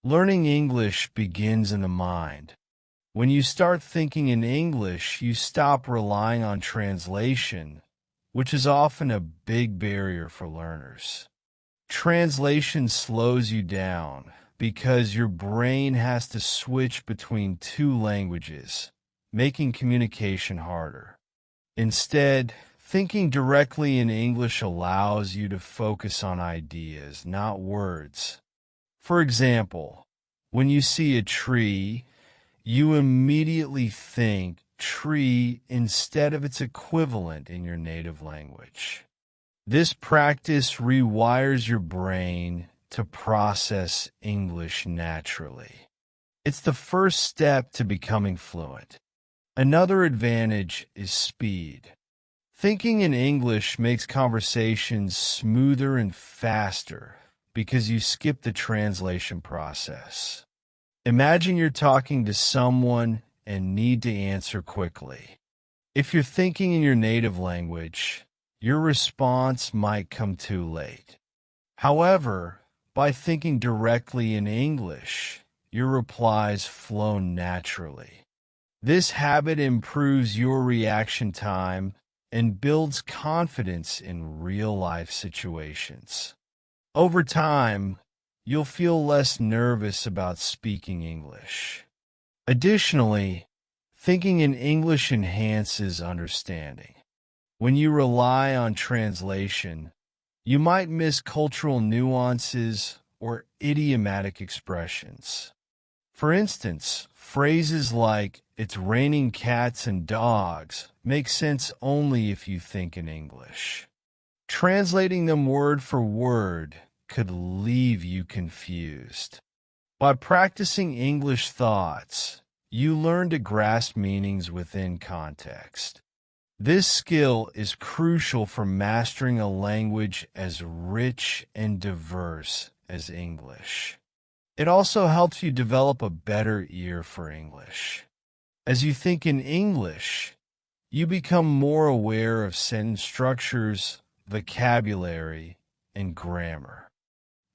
Learning English begins in the mind. When you start thinking in English, you stop relying on translation, which is often a big barrier for learners. Translation slows you down because your brain has to switch between two languages, making communication harder. Instead, thinking directly in English allows you to focus on ideas, not words. For example, when you see a tree, you immediately think tree instead of its equivalent in your native language. This practice rewires your brain to process English naturally. It's the first step to becoming fluent. Another advantage is speed. Thinking in English makes conversations smoother and faster because you skip the translation process. Imagine you're talking to someone and need to answer quickly. If you're thinking in your native language, your response might come too late. However, by thinking directly in English, your replies flow naturally. This habit improves your reaction time and builds confidence in real-life situations. Over time, you'll feel less nervous about speaking English. Additionally, thinking in English enhances understanding. When you rely on translation, you might miss cultural nuances or idiomatic expressions. For instance, phrases like, "It's raining cats and dogs," make sense only if you think in English. Translating them word for word could leave you confused. By practicing English thoughts, you learn to grasp meanings within context. This skill is crucial for mastering a language as rich and diverse as English. It also helps you develop a better ear for English. As you think in English, you become more aware of sentence structures, vocabulary, and grammar.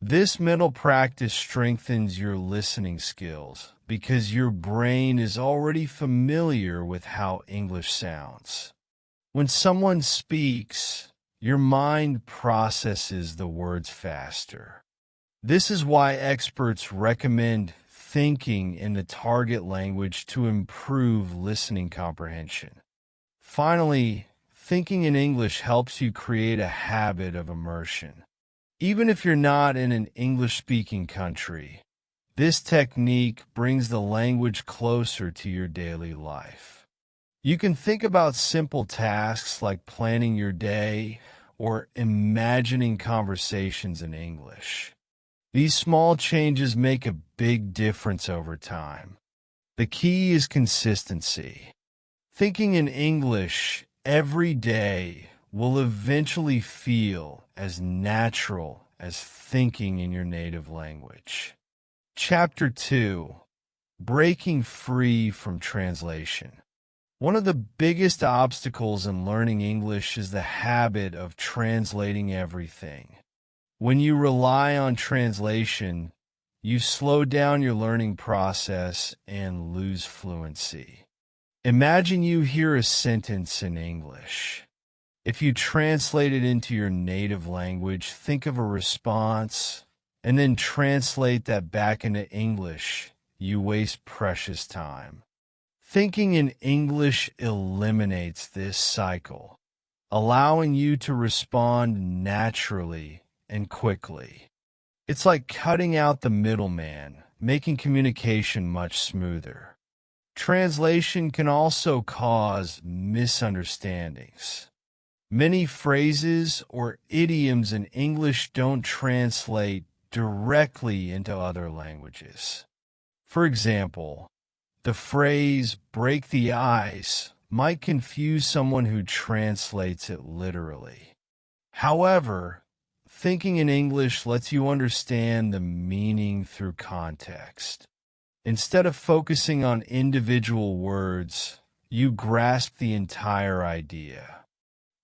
This mental practice strengthens your listening skills because your brain is already familiar with how English sounds. When someone speaks, your mind processes the words faster. This is why experts recommend thinking in the target language to improve listening comprehension. Finally, thinking in English helps you create a habit of immersion. Even if you're not in an English-speaking country, this technique brings the language closer to your daily life. You can think about simple tasks like planning your day or imagining conversations in English. These small changes make a big difference over time. The key is consistency. Thinking in English every day will eventually feel as natural as thinking in your native language. Chapter 2: Breaking Free from Translation. One of the biggest obstacles in learning English is the habit of translating everything. When you rely on translation, you slow down your learning process and lose fluency. Imagine you hear a sentence in English. If you translate it into your native language, think of a response, and then translate that back into English. You waste precious time. Thinking in English eliminates this cycle, allowing you to respond naturally and quickly. It's like cutting out the middleman, making communication much smoother. Translation can also cause misunderstandings. Many phrases or idioms in English don't translate directly into other languages. For example, the phrase "break the ice" might confuse someone who translates it literally. However, thinking in English lets you understand the meaning through context. Instead of focusing on individual words, you grasp the entire idea.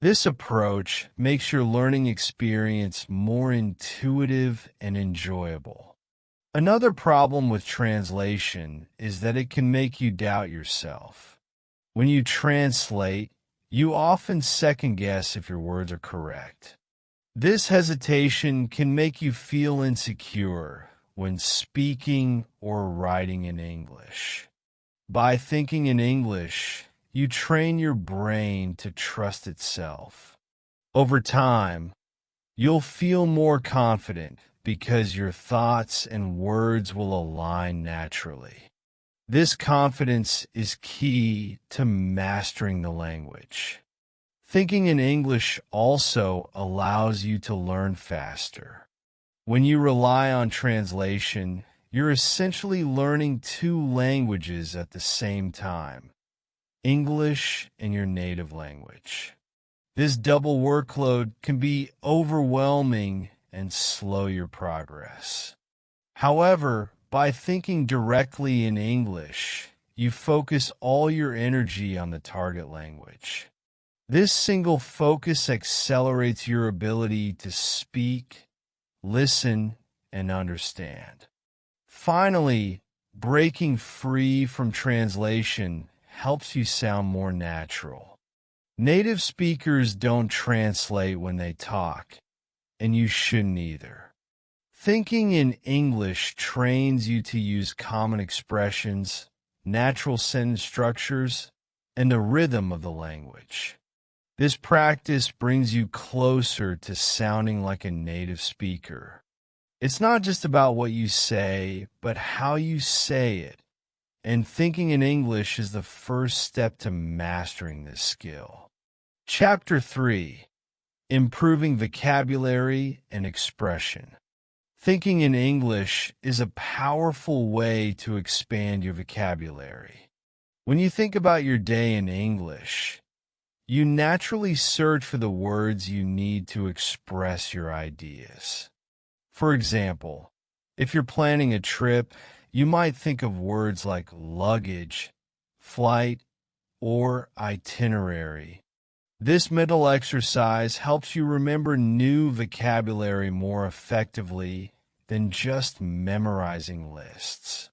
This approach makes your learning experience more intuitive and enjoyable. Another problem with translation is that it can make you doubt yourself. When you translate, you often second-guess if your words are correct. This hesitation can make you feel insecure when speaking or writing in English. By thinking in English, you train your brain to trust itself. Over time, you'll feel more confident because your thoughts and words will align naturally. This confidence is key to mastering the language. Thinking in English also allows you to learn faster. When you rely on translation, you're essentially learning two languages at the same time, English and your native language. This double workload can be overwhelming and slow your progress. However, by thinking directly in English, you focus all your energy on the target language. This single focus accelerates your ability to speak, listen, and understand. Finally, breaking free from translation helps you sound more natural. Native speakers don't translate when they talk, and you shouldn't either. Thinking in English trains you to use common expressions, natural sentence structures, and the rhythm of the language. This practice brings you closer to sounding like a native speaker. It's not just about what you say, but how you say it. And thinking in English is the first step to mastering this skill. Chapter 3: Improving Vocabulary and Expression. Thinking in English is a powerful way to expand your vocabulary. When you think about your day in English, you naturally search for the words you need to express your ideas. For example, if you're planning a trip, you might think of words like luggage, flight, or itinerary. This mental exercise helps you remember new vocabulary more effectively than just memorizing lists.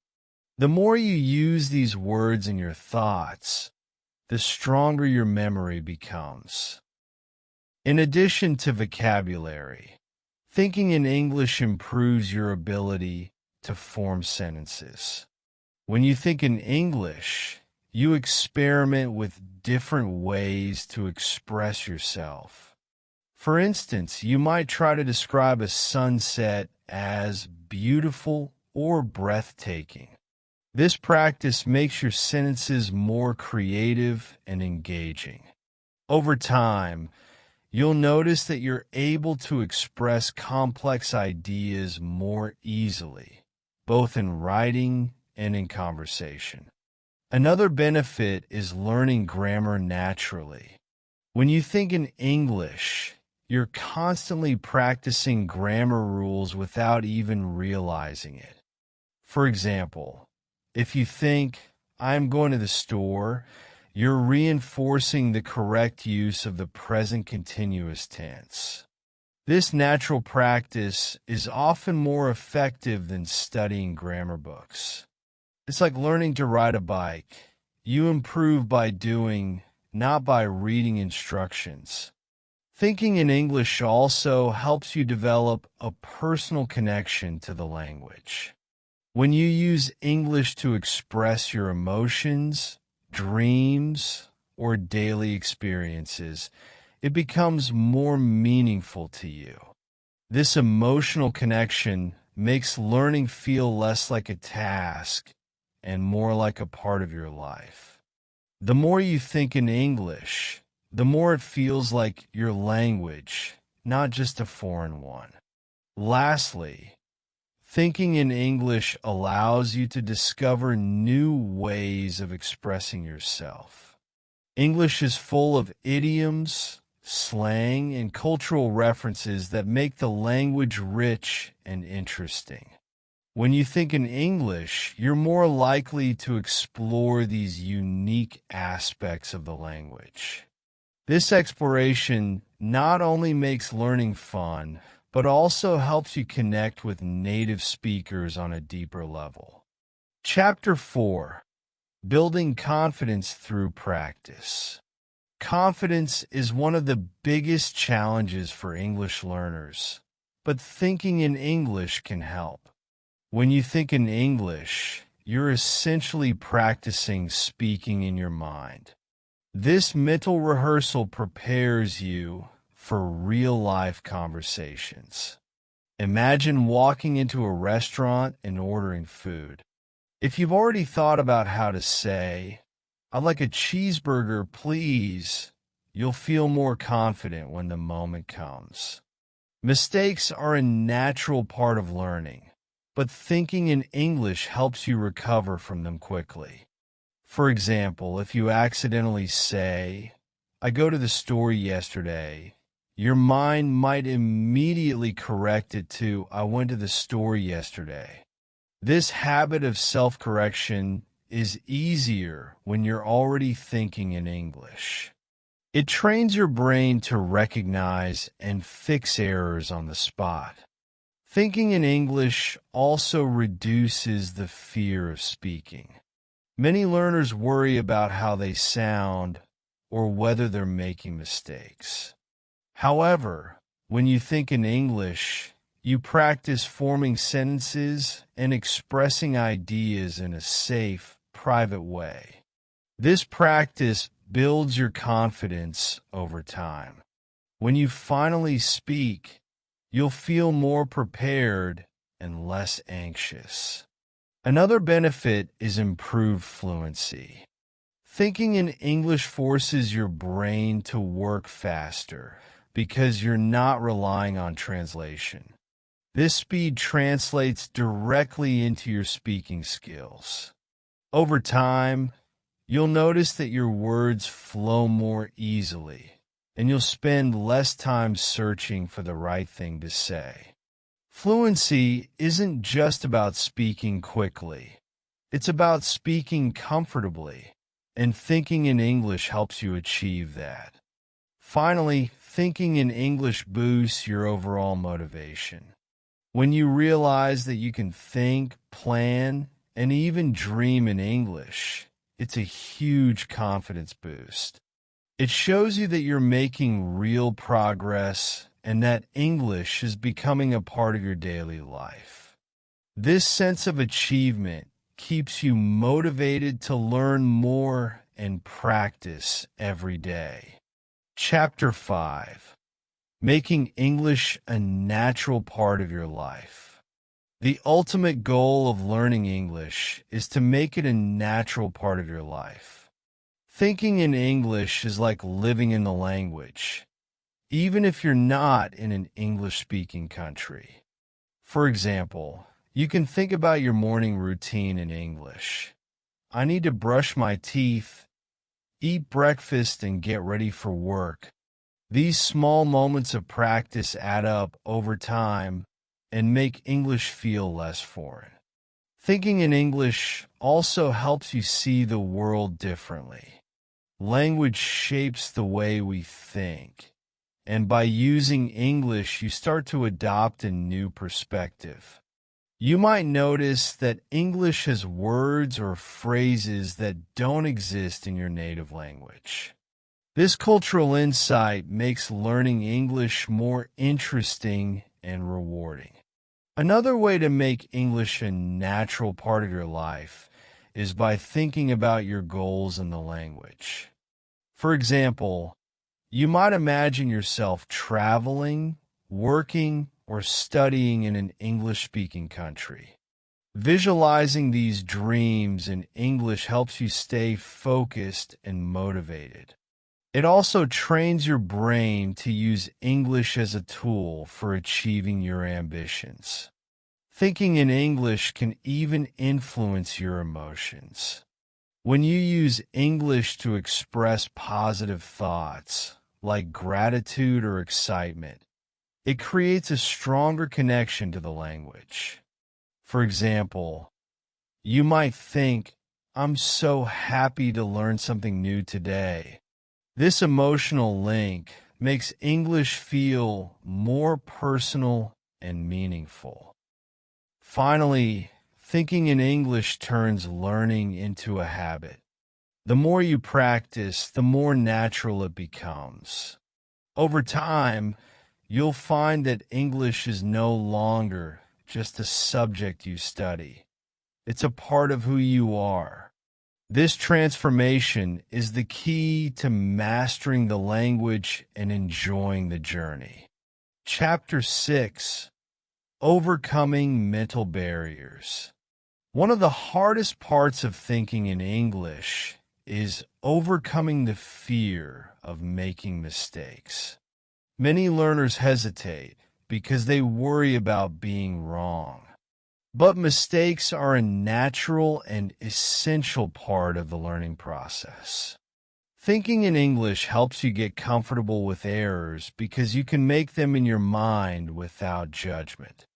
The more you use these words in your thoughts, the stronger your memory becomes. In addition to vocabulary, thinking in English improves your ability to form sentences. When you think in English, you experiment with different ways to express yourself. For instance, you might try to describe a sunset as beautiful or breathtaking. This practice makes your sentences more creative and engaging. Over time, you'll notice that you're able to express complex ideas more easily, both in writing and in conversation. Another benefit is learning grammar naturally. When you think in English, you're constantly practicing grammar rules without even realizing it. For example, if you think, "I'm going to the store," you're reinforcing the correct use of the present continuous tense. This natural practice is often more effective than studying grammar books. It's like learning to ride a bike. You improve by doing, not by reading instructions. Thinking in English also helps you develop a personal connection to the language. When you use English to express your emotions, dreams, or daily experiences, it becomes more meaningful to you. This emotional connection makes learning feel less like a task and more like a part of your life. The more you think in English, the more it feels like your language, not just a foreign one. Lastly, thinking in English allows you to discover new ways of expressing yourself. English is full of idioms, slang, and cultural references that make the language rich and interesting. When you think in English, you're more likely to explore these unique aspects of the language. This exploration not only makes learning fun, but also helps you connect with native speakers on a deeper level. Chapter 4: Building Confidence Through Practice. Confidence is one of the biggest challenges for English learners, but thinking in English can help. When you think in English, you're essentially practicing speaking in your mind. This mental rehearsal prepares you for real-life conversations. Imagine walking into a restaurant and ordering food. If you've already thought about how to say, "I'd like a cheeseburger, please," you'll feel more confident when the moment comes. Mistakes are a natural part of learning, but thinking in English helps you recover from them quickly. For example, if you accidentally say, "I go to the store yesterday," your mind might immediately correct it to, "I went to the store yesterday." This habit of self-correction is easier when you're already thinking in English. It trains your brain to recognize and fix errors on the spot. Thinking in English also reduces the fear of speaking. Many learners worry about how they sound or whether they're making mistakes. However, when you think in English, you practice forming sentences and expressing ideas in a safe, private way. This practice builds your confidence over time. When you finally speak, you'll feel more prepared and less anxious. Another benefit is improved fluency. Thinking in English forces your brain to work faster because you're not relying on translation. This speed translates directly into your speaking skills. Over time, you'll notice that your words flow more easily, and you'll spend less time searching for the right thing to say. Fluency isn't just about speaking quickly. It's about speaking comfortably, and thinking in English helps you achieve that. Finally, thinking in English boosts your overall motivation. When you realize that you can think, plan, and even dream in English, it's a huge confidence boost. It shows you that you're making real progress and that English is becoming a part of your daily life. This sense of achievement keeps you motivated to learn more and practice every day. Chapter 5: Making English a natural part of your life. The ultimate goal of learning English is to make it a natural part of your life. Thinking in English is like living in the language, even if you're not in an English-speaking country. For example, you can think about your morning routine in English. "I need to brush my teeth, eat breakfast, and get ready for work." These small moments of practice add up over time and make English feel less foreign. Thinking in English also helps you see the world differently. Language shapes the way we think, and by using English, you start to adopt a new perspective. You might notice that English has words or phrases that don't exist in your native language. This cultural insight makes learning English more interesting and rewarding. Another way to make English a natural part of your life is by thinking about your goals in the language. For example, you might imagine yourself traveling, working, or studying in an English-speaking country. Visualizing these dreams in English helps you stay focused and motivated. It also trains your brain to use English as a tool for achieving your ambitions. Thinking in English can even influence your emotions. When you use English to express positive thoughts, like gratitude or excitement, it creates a stronger connection to the language. For example, you might think, "I'm so happy to learn something new today." This emotional link makes English feel more personal and meaningful. Finally, thinking in English turns learning into a habit. The more you practice, the more natural it becomes. Over time, you'll find that English is no longer just a subject you study. It's a part of who you are. This transformation is the key to mastering the language and enjoying the journey. Chapter 6: Overcoming Mental Barriers. One of the hardest parts of thinking in English is overcoming the fear of making mistakes. Many learners hesitate because they worry about being wrong. But mistakes are a natural and essential part of the learning process. Thinking in English helps you get comfortable with errors because you can make them in your mind without judgment.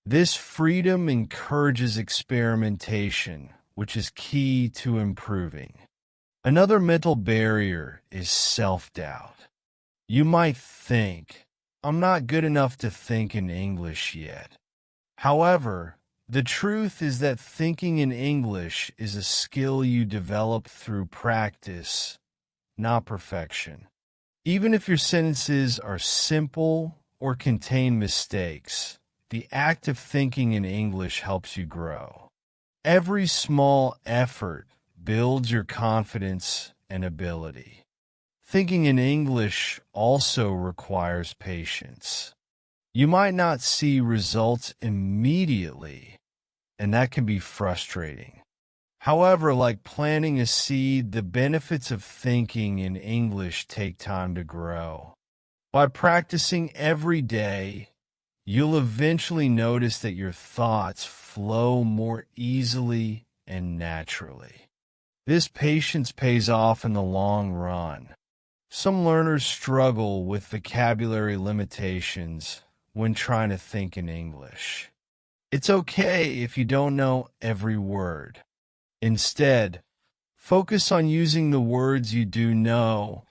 This freedom encourages experimentation, which is key to improving. Another mental barrier is self-doubt. You might think, I'm not good enough to think in English yet. However, the truth is that thinking in English is a skill you develop through practice, not perfection. Even if your sentences are simple or contain mistakes, the act of thinking in English helps you grow. Every small effort builds your confidence and ability. Thinking in English also requires patience. You might not see results immediately, and that can be frustrating. However, like planting a seed, the benefits of thinking in English take time to grow. By practicing every day, you'll eventually notice that your thoughts flow more easily and naturally. This patience pays off in the long run. Some learners struggle with vocabulary limitations when trying to think in English. It's okay if you don't know every word. Instead, focus on using the words you do know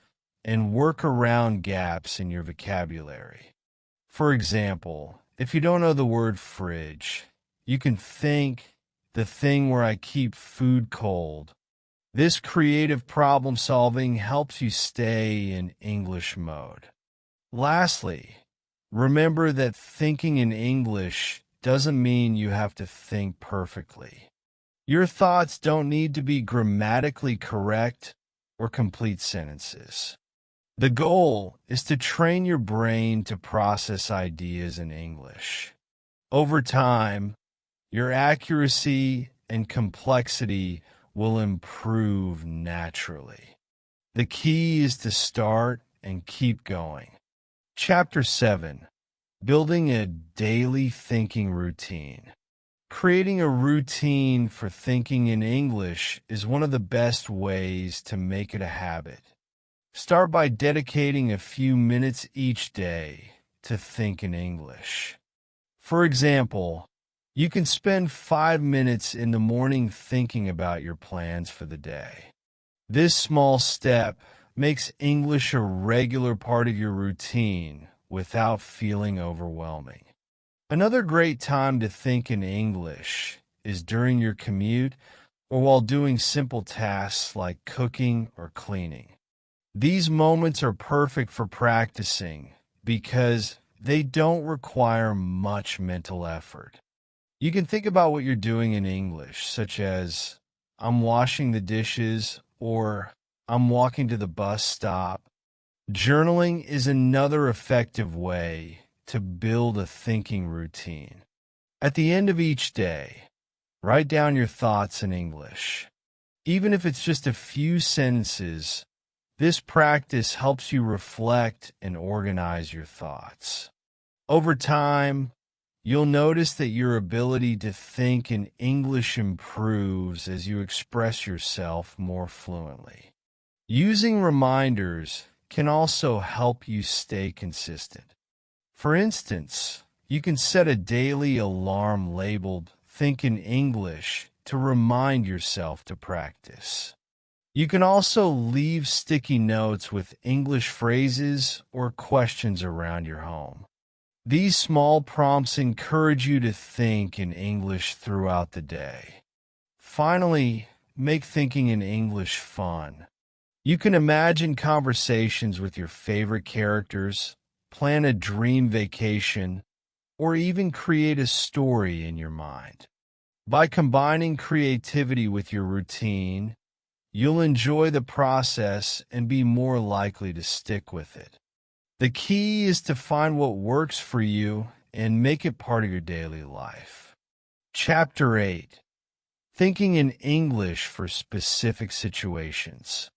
and work around gaps in your vocabulary. For example, if you don't know the word fridge, you can think the thing where I keep food cold. This creative problem solving helps you stay in English mode. Lastly, remember that thinking in English doesn't mean you have to think perfectly. Your thoughts don't need to be grammatically correct or complete sentences. The goal is to train your brain to process ideas in English. Over time, your accuracy and complexity will improve naturally. The key is to start and keep going. Chapter 7: Building a Daily Thinking Routine. Creating a routine for thinking in English is one of the best ways to make it a habit. Start by dedicating a few minutes each day to think in English. For example, you can spend 5 minutes in the morning thinking about your plans for the day. This small step makes English a regular part of your routine without feeling overwhelming. Another great time to think in English is during your commute or while doing simple tasks like cooking or cleaning. These moments are perfect for practicing because they don't require much mental effort. You can think about what you're doing in English, such as, I'm washing the dishes or I'm walking to the bus stop. Journaling is another effective way to build a thinking routine. At the end of each day, write down your thoughts in English. Even if it's just a few sentences, this practice helps you reflect and organize your thoughts. Over time, you'll notice that your ability to think in English improves as you express yourself more fluently. Using reminders can also help you stay consistent. For instance, you can set a daily alarm labeled Think in English to remind yourself to practice. You can also leave sticky notes with English phrases or questions around your home. These small prompts encourage you to think in English throughout the day. Finally, make thinking in English fun. You can imagine conversations with your favorite characters, plan a dream vacation, or even create a story in your mind. By combining creativity with your routine, you'll enjoy the process and be more likely to stick with it. The key is to find what works for you and make it part of your daily life. Chapter 8: Thinking in English for Specific Situations.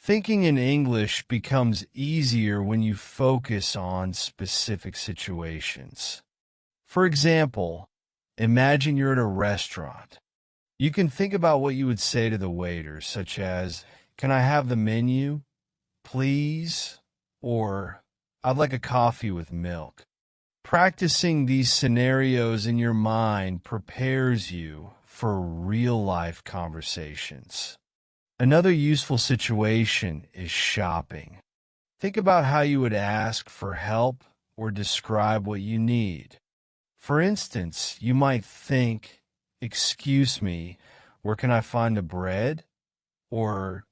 Thinking in English becomes easier when you focus on specific situations. For example, imagine you're at a restaurant. You can think about what you would say to the waiter, such as, "Can I have the menu, please?" Or, "I'd like a coffee with milk." Practicing these scenarios in your mind prepares you for real-life conversations. Another useful situation is shopping. Think about how you would ask for help or describe what you need. For instance, you might think, "Excuse me, where can I find the bread?" Or,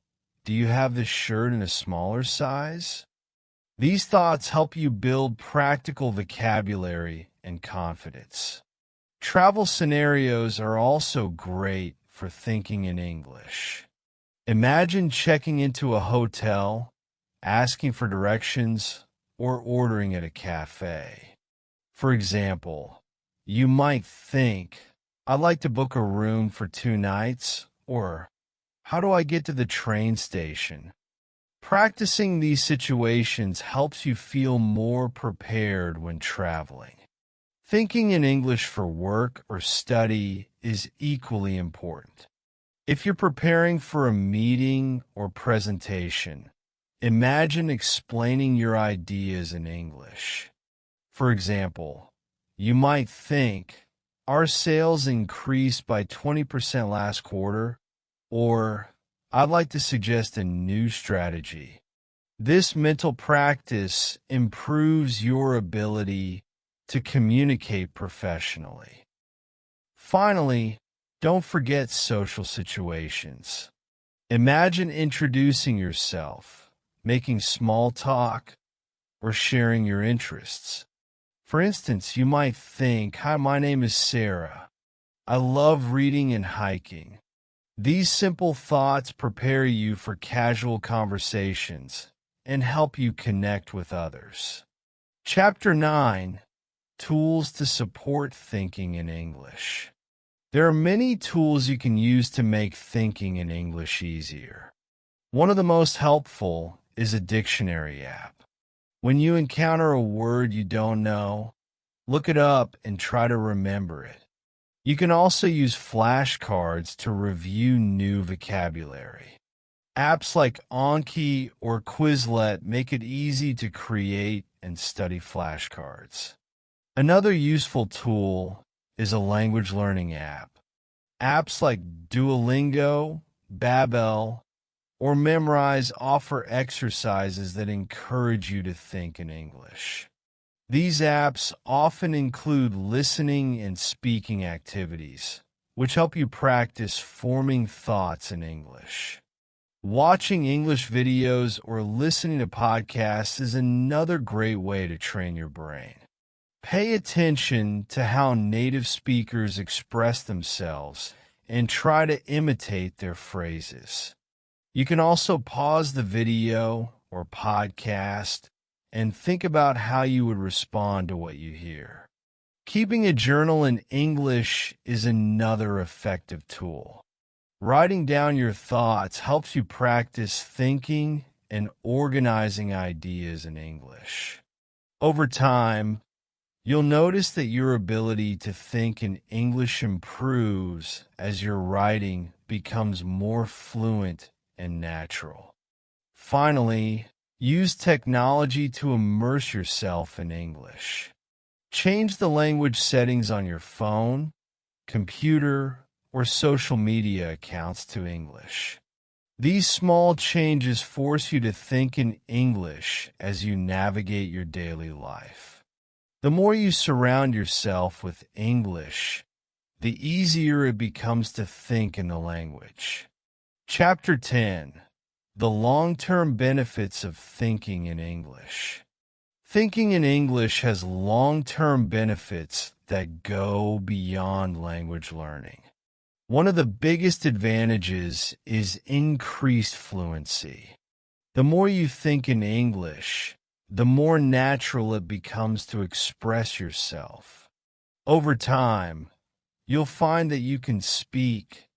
"Do you have this shirt in a smaller size?" These thoughts help you build practical vocabulary and confidence. Travel scenarios are also great for thinking in English. Imagine checking into a hotel, asking for directions, or ordering at a cafe. For example, you might think, "I'd like to book a room for 2 nights," or, "How do I get to the train station?" Practicing these situations helps you feel more prepared when traveling. Thinking in English for work or study is equally important. If you're preparing for a meeting or presentation, imagine explaining your ideas in English. For example, you might think, "Our sales increased by 20% last quarter," or, "I'd like to suggest a new strategy." This mental practice improves your ability to communicate professionally. Finally, don't forget social situations. Imagine introducing yourself, making small talk, or sharing your interests. For instance, you might think, "Hi, my name is Sarah. I love reading and hiking." These simple thoughts prepare you for casual conversations and help you connect with others. Chapter 9: Tools to Support Thinking in English. There are many tools you can use to make thinking in English easier. One of the most helpful is a dictionary app. When you encounter a word you don't know, look it up and try to remember it. You can also use flashcards to review new vocabulary. Apps like Anki or Quizlet make it easy to create and study flashcards. Another useful tool is a language learning app. Apps like Duolingo, Babbel, or Memrise offer exercises that encourage you to think in English. These apps often include listening and speaking activities, which help you practice forming thoughts in English. Watching English videos or listening to podcasts is another great way to train your brain. Pay attention to how native speakers express themselves and try to imitate their phrases. You can also pause the video or podcast and think about how you would respond to what you hear. Keeping a journal in English is another effective tool. Writing down your thoughts helps you practice thinking and organizing ideas in English. Over time, you'll notice that your ability to think in English improves as your writing becomes more fluent and natural. Finally, use technology to immerse yourself in English. Change the language settings on your phone, computer, or social media accounts to English. These small changes force you to think in English as you navigate your daily life. The more you surround yourself with English, the easier it becomes to think in the language. Chapter 10: The Long-Term Benefits of Thinking in English. Thinking in English has long-term benefits that go beyond language learning. One of the biggest advantages is increased fluency. The more you think in English, the more natural it becomes to express yourself. Over time, you'll find that you can speak,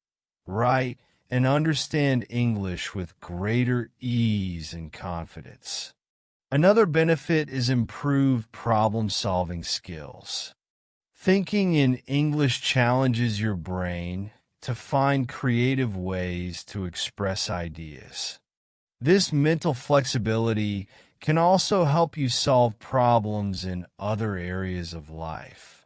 write, and understand English with greater ease and confidence. Another benefit is improved problem-solving skills. Thinking in English challenges your brain to find creative ways to express ideas. This mental flexibility can also help you solve problems in other areas of life.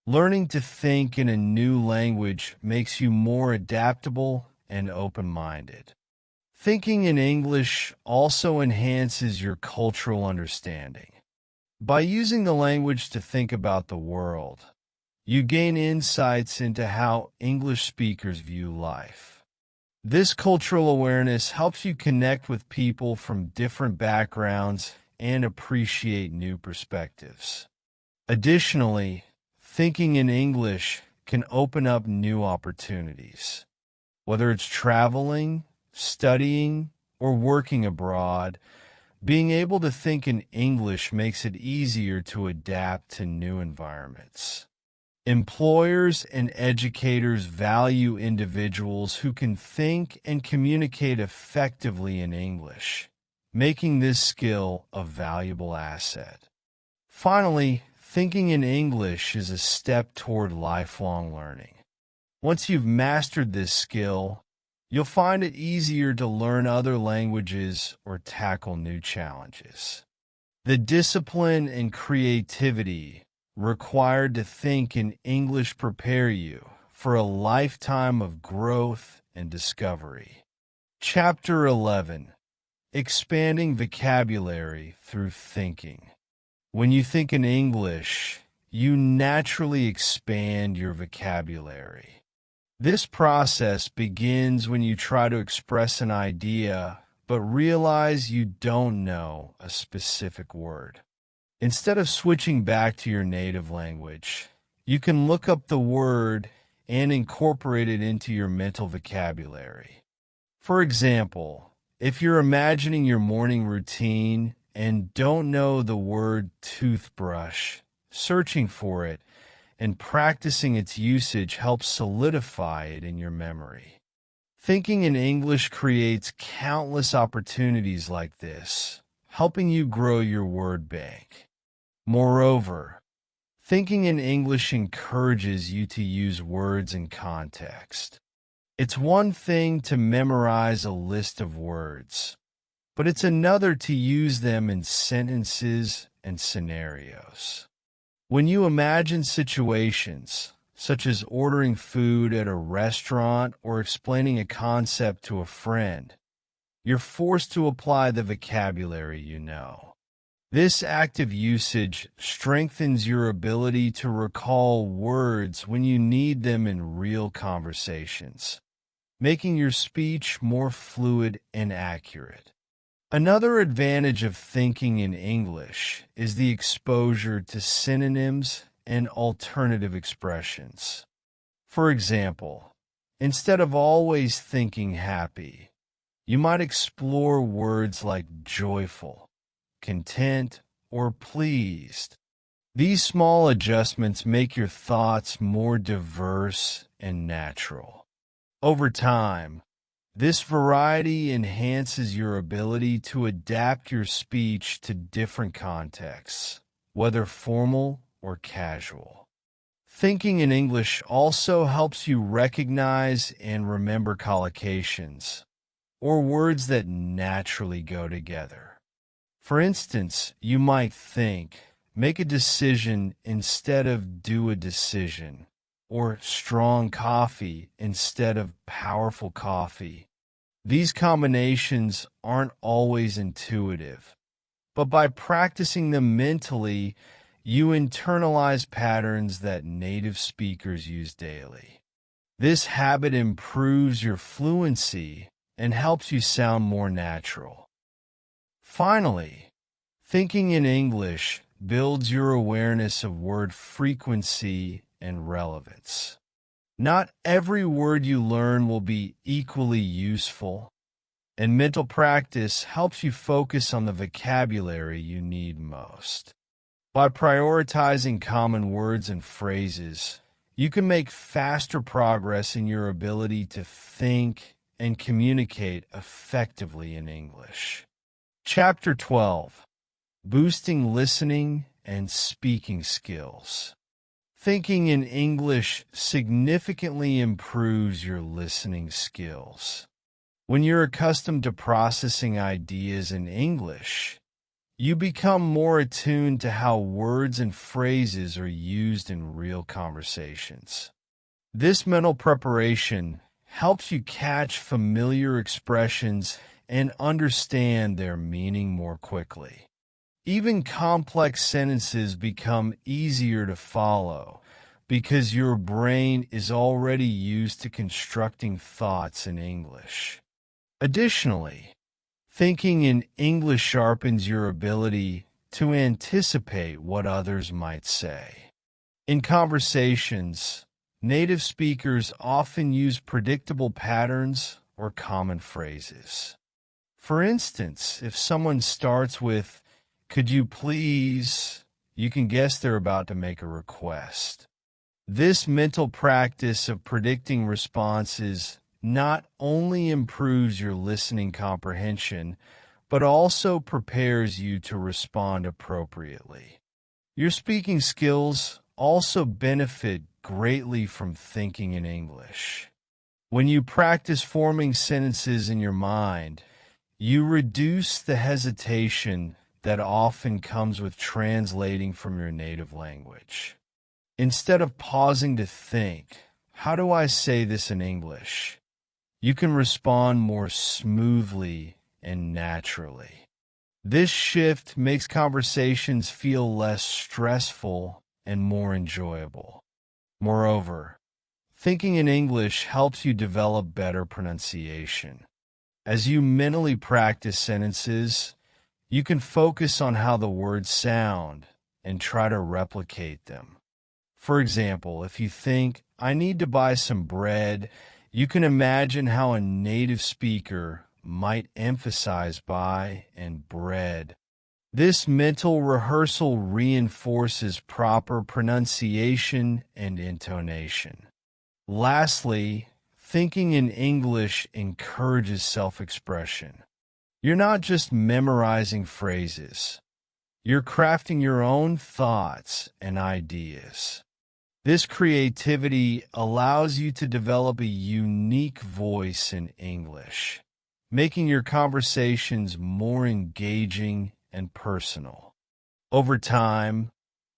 Learning to think in a new language makes you more adaptable and open-minded. Thinking in English also enhances your cultural understanding. By using the language to think about the world, you gain insights into how English speakers view life. This cultural awareness helps you connect with people from different backgrounds and appreciate new perspectives. Additionally, thinking in English can open up new opportunities. Whether it's traveling, studying, or working abroad, being able to think in English makes it easier to adapt to new environments. Employers and educators value individuals who can think and communicate effectively in English, making this skill a valuable asset. Finally, thinking in English is a step toward lifelong learning. Once you've mastered this skill, you'll find it easier to learn other languages or tackle new challenges. The discipline and creativity required to think in English prepare you for a lifetime of growth and discovery. Chapter 11: Expanding Vocabulary Through Thinking. When you think in English, you naturally expand your vocabulary. This process begins when you try to express an idea but realize you don't know a specific word. Instead of switching back to your native language, you can look up the word and incorporate it into your mental vocabulary. For example, if you're imagining your morning routine and don't know the word toothbrush, searching for it and practicing its usage helps solidify it in your memory. Thinking in English creates countless opportunities like this, helping you grow your word bank. Moreover, thinking in English encourages you to use words in context. It's one thing to memorize a list of words, but it's another to use them in sentences and scenarios. When you imagine situations, such as ordering food at a restaurant or explaining a concept to a friend, you're forced to apply the vocabulary you know. This active usage strengthens your ability to recall words when you need them in real conversations, making your speech more fluid and accurate. Another advantage of thinking in English is the exposure to synonyms and alternative expressions. For example, instead of always thinking happy, you might explore words like joyful, content, or pleased. These small adjustments make your thoughts more diverse and natural. Over time, this variety enhances your ability to adapt your speech to different contexts, whether formal or casual. Thinking in English also helps you recognize and remember collocations, or words that naturally go together. For instance, you might think, make a decision instead of do a decision, or strong coffee instead of powerful coffee. These combinations aren't always intuitive, but by practicing them mentally, you internalize patterns that native speakers use daily. This habit improves your fluency and helps you sound more natural. Finally, thinking in English builds your awareness of word frequency and relevance. Not every word you learn will be equally useful, and mental practice helps you focus on the vocabulary you need most. By prioritizing common words and phrases, you can make faster progress in your ability to think and communicate effectively in English. Chapter 12: Boosting Listening and Speaking Skills. Thinking in English significantly improves your listening skills. When you're accustomed to processing ideas in English, you become more attuned to how words and phrases are used in real conversations. This mental preparation helps you catch familiar expressions and understand their meaning more quickly. Even complex sentences become easier to follow because your brain is already used to constructing thoughts in English. Additionally, thinking in English sharpens your ability to anticipate what others might say. In conversations, native speakers often use predictable patterns or common phrases. For instance, if someone starts with, "Could you please," you can guess they're about to make a request. This mental practice of predicting responses not only improves your listening comprehension, but also prepares you to respond appropriately. Your speaking skills also benefit greatly from thinking in English. When you practice forming sentences in your mind, you reduce the hesitation that often comes with translating from your native language. Instead of pausing to think, "How do I say this in English?" you can respond more smoothly and naturally. This shift makes conversations feel less stressful and more enjoyable. Moreover, thinking in English helps you develop better pronunciation. As you mentally practice sentences, you can focus on how the words sound and try to replicate them. For example, if you think, "I need to buy some bread," you can imagine how a native speaker might emphasize "buy" and "bread." This mental rehearsal reinforces proper pronunciation and intonation. Lastly, thinking in English encourages self-expression. You're not just memorizing phrases. You're crafting your own thoughts and ideas. This creativity allows you to develop a unique voice in English, making your conversations more engaging and personal. Over time,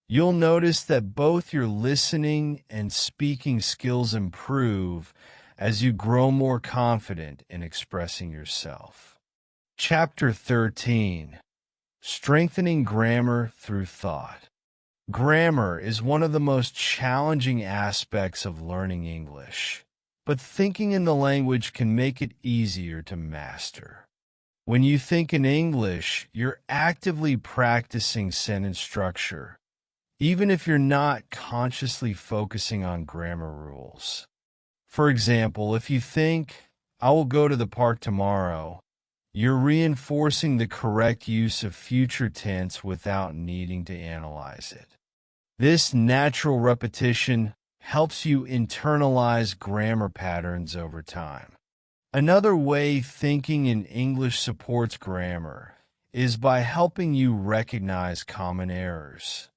you'll notice that both your listening and speaking skills improve as you grow more confident in expressing yourself. Chapter 13: Strengthening Grammar Through Thought. Grammar is one of the most challenging aspects of learning English, but thinking in the language can make it easier to master. When you think in English, you're actively practicing sentence structure, even if you're not consciously focusing on grammar rules. For example, if you think, "I will go to the park tomorrow," you're reinforcing the correct use of future tense without needing to analyze it. This natural repetition helps you internalize grammar patterns over time. Another way thinking in English supports grammar is by helping you recognize common errors.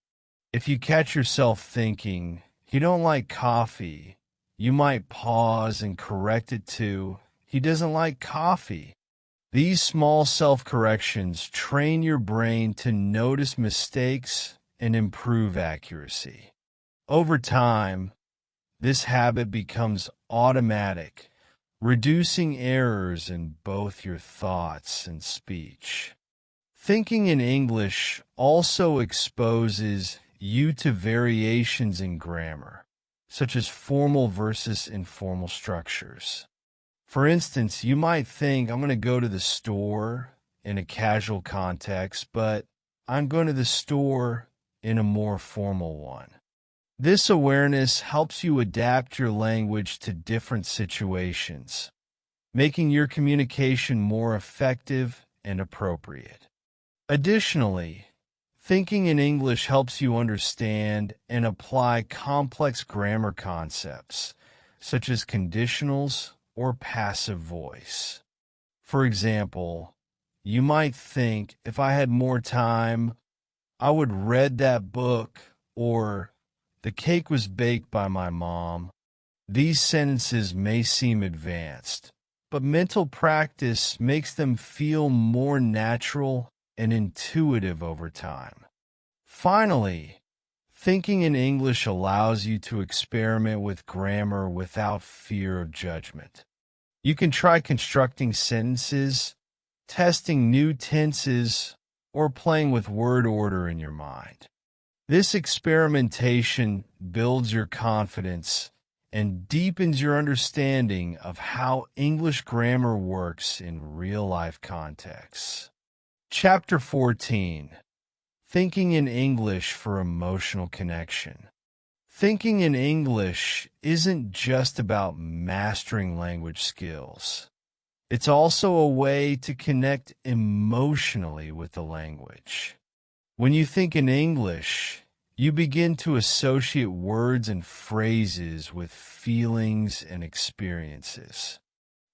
If you catch yourself thinking, "He don't like coffee," you might pause and correct it to, "He doesn't like coffee." These small self-corrections train your brain to notice mistakes and improve accuracy. Over time, this habit becomes automatic, reducing errors in both your thoughts and speech. Thinking in English also exposes you to variations in grammar, such as formal versus informal structures. For instance, you might think, I'm going to go to the store in a casual context, but I'm going to the store in a more formal one. This awareness helps you adapt your language to different situations, making your communication more effective and appropriate. Additionally, thinking in English helps you understand and apply complex grammar concepts, such as conditionals or passive voice. For example, you might think, if I had more time, I would read that book, or the cake was baked by my mom. These sentences may seem advanced, but mental practice makes them feel more natural and intuitive over time. Finally, thinking in English allows you to experiment with grammar without fear of judgment. You can try constructing sentences, testing new tenses, or playing with word order in your mind. This experimentation builds your confidence and deepens your understanding of how English grammar works in real-life contexts. Chapter 14. Thinking in English for Emotional Connection. Thinking in English isn't just about mastering language skills. It's also a way to connect emotionally with the language. When you think in English, you begin to associate words and phrases with feelings and experiences.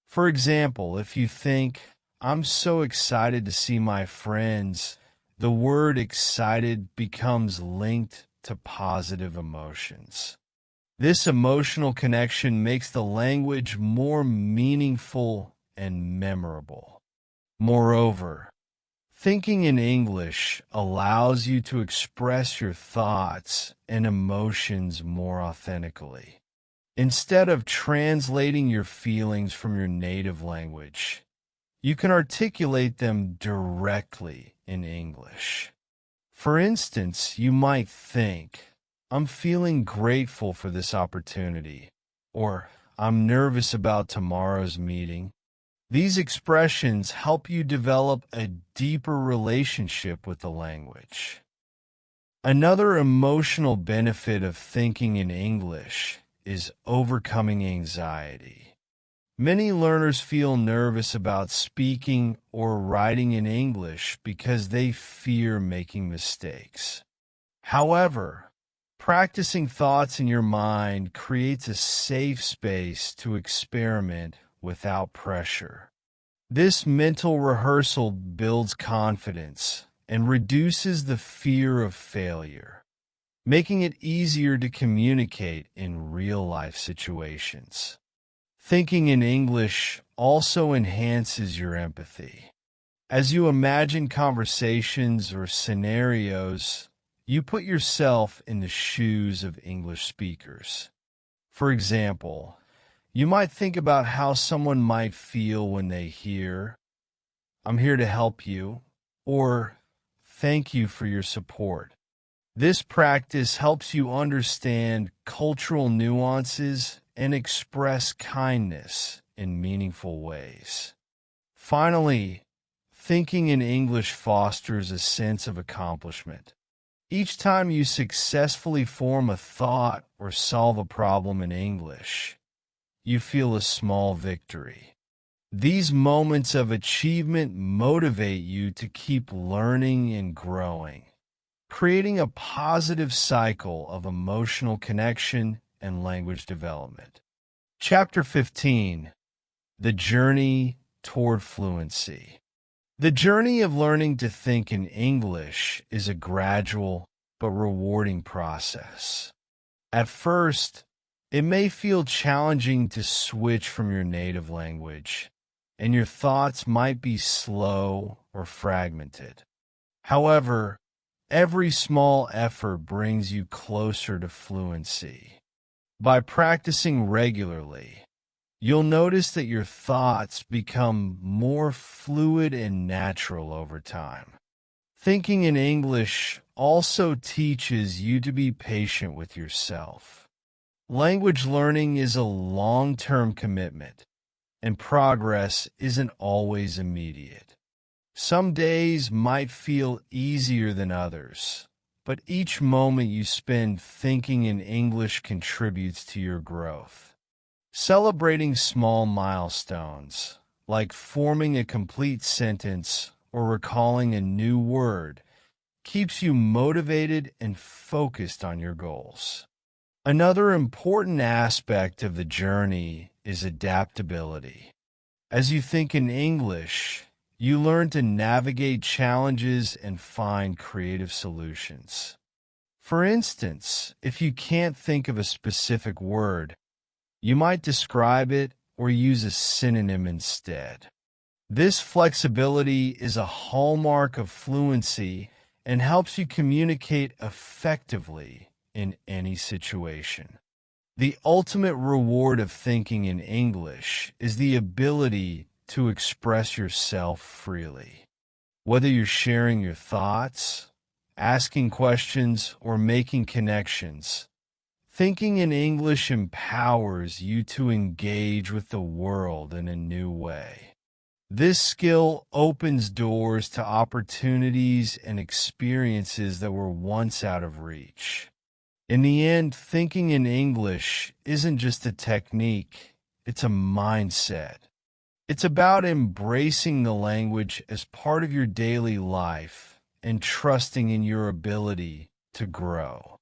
For example, if you think, I'm so excited to see my friends, the word excited becomes linked to positive emotions. This emotional connection makes the language more meaningful and memorable. Moreover, thinking in English allows you to express your thoughts and emotions more authentically. Instead of translating your feelings from your native language, you can articulate them directly in English. For instance, you might think, I'm feeling grateful for this opportunity, or I'm nervous about tomorrow's meeting. These expressions help you develop a deeper relationship with the language. Another emotional benefit of thinking in English is overcoming anxiety. Many learners feel nervous about speaking or writing in English because they fear making mistakes. However, practicing thoughts in your mind creates a safe space to experiment without pressure. This mental rehearsal builds confidence and reduces the fear of failure, making it easier to communicate in real-life situations. Thinking in English also enhances your empathy. As you imagine conversations or scenarios, you put yourself in the shoes of English speakers. For example, you might think about how someone might feel when they hear, I'm here to help you, or thank you for your support. This practice helps you understand cultural nuances and express kindness in meaningful ways. Finally, thinking in English fosters a sense of accomplishment. Each time you successfully form a thought or solve a problem in English, you feel a small victory. These moments of achievement motivate you to keep learning and growing, creating a positive cycle of emotional connection and language development. Chapter 15. The Journey Toward Fluency. The journey of learning to think in English is a gradual but rewarding process. At first, it may feel challenging to switch from your native language, and your thoughts might be slow or fragmented. However, every small effort brings you closer to fluency. By practicing regularly, You'll notice that your thoughts become more fluid and natural over time. Thinking in English also teaches you to be patient with yourself. Language learning is a long-term commitment, and progress isn't always immediate. Some days might feel easier than others, but each moment you spend thinking in English contributes to your growth. Celebrating small milestones, like forming a complete sentence or recalling a new word, keeps you motivated and focused on your goals. Another important aspect of the journey is adaptability. As you think in English, you learn to navigate challenges and find creative solutions. For instance, if you can't think of a specific word, you might describe it or use a synonym instead. This flexibility is a hallmark of fluency and helps you communicate effectively in any situation. The ultimate reward of thinking in English is the ability to express yourself freely. Whether you're sharing your thoughts, asking questions, or making connections, thinking in English empowers you to engage with the world in a new way. This skill opens doors to opportunities and experiences that were once out of reach. In the end, thinking in English isn't just a technique, it's a mindset. It's about embracing the language as part of your daily life and trusting in your ability to grow.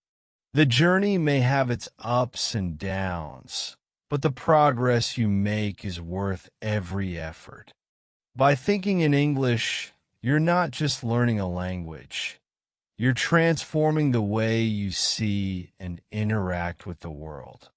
The journey may have its ups and downs, but the progress you make is worth every effort. By thinking in English, you're not just learning a language. You're transforming the way you see and interact with the world.